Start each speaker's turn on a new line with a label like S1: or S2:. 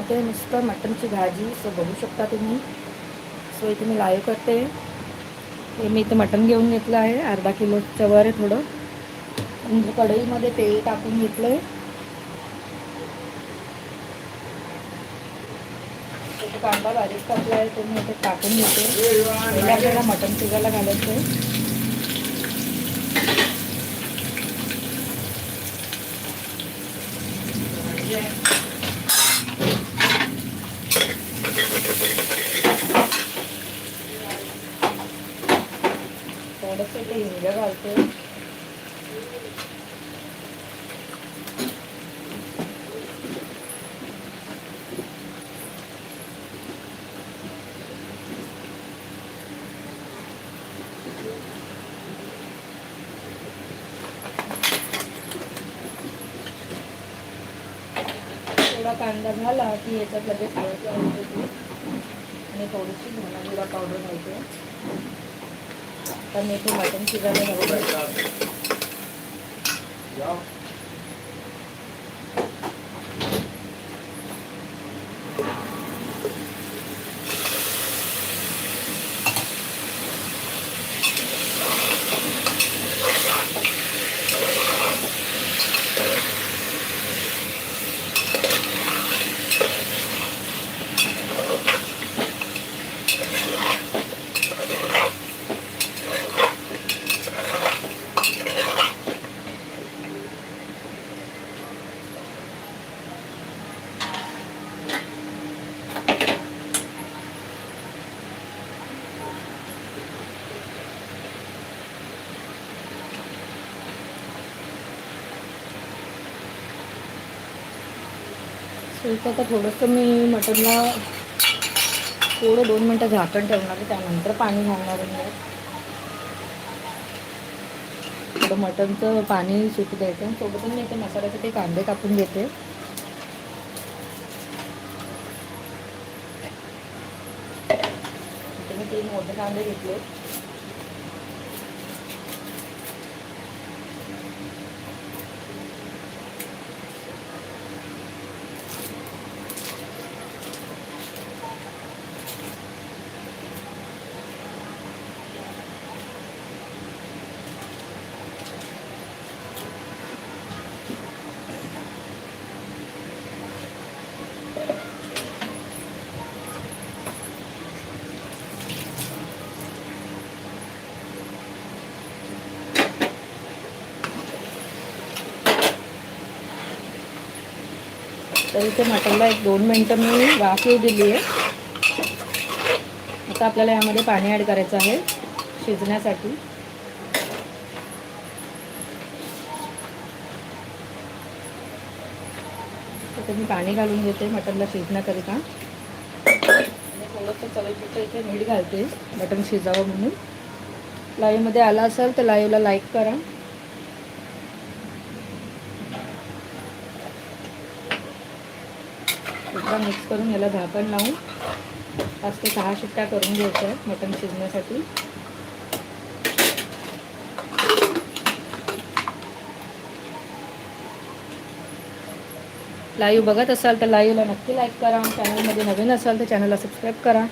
S1: बनवते नुसतं मटनची भाजी. सो बघू शकता तुम्ही. सो इथे मी लाईव्ह करते. हे मी इथं मटण घेऊन घेतलं आहे, अर्धा किलोच्या वर आहे थोडं. कढईमध्ये तेल टाकून घेतलं आहे. कांदा बारीक कापला आहे तो मी इथे टाकून घेते. पहिला आपल्याला मटण शिजायला घालायचं आहे. थोडंसं ते हिंग घालते. थोडा कांदा झाला की याच्यात लगेच हळद घालते आणि थोडीशी धना जिरा पावडर घालते. आता मी ते मटण शिजायला घालते. इथं आता थोडंसं मी मटणला थोडं 2 मिनटं झाकण ठेवणार आहे, त्यानंतर पाणी घालणार आहे. थोडं मटणचं पाणी सुटू द्यायचं. सोबतच मी इथे मसाल्यासाठी कांदे कापून घेते. इथे मी 3 मोठे कांदे घेतले. तर इथे मटणला 1-2 मिनटं मी वाफ येऊ दिली आहे. आता आपल्याला यामध्ये पाणी ॲड करायचं आहे शिजण्यासाठी. तर मी पाणी घालून घेते मटणला शिजण्याकरिता. थोडंसं चवीपुरतं इथे मीठ घालते मटण शिजावं म्हणून. लाईव्हमध्ये आला असेल तर लाईव्हला लाईक करा. एकदा मिक्स करून याला झाकण लावून 5 ते 6 शिट्ट्या करून घ्यायच्या मटण शिजण्यासाठी. लाईव्ह बघत असाल तर लाईव्हला नक्की लाईक करा. चॅनलमध्ये नवीन असाल तर चॅनलला सबस्क्राईब करा.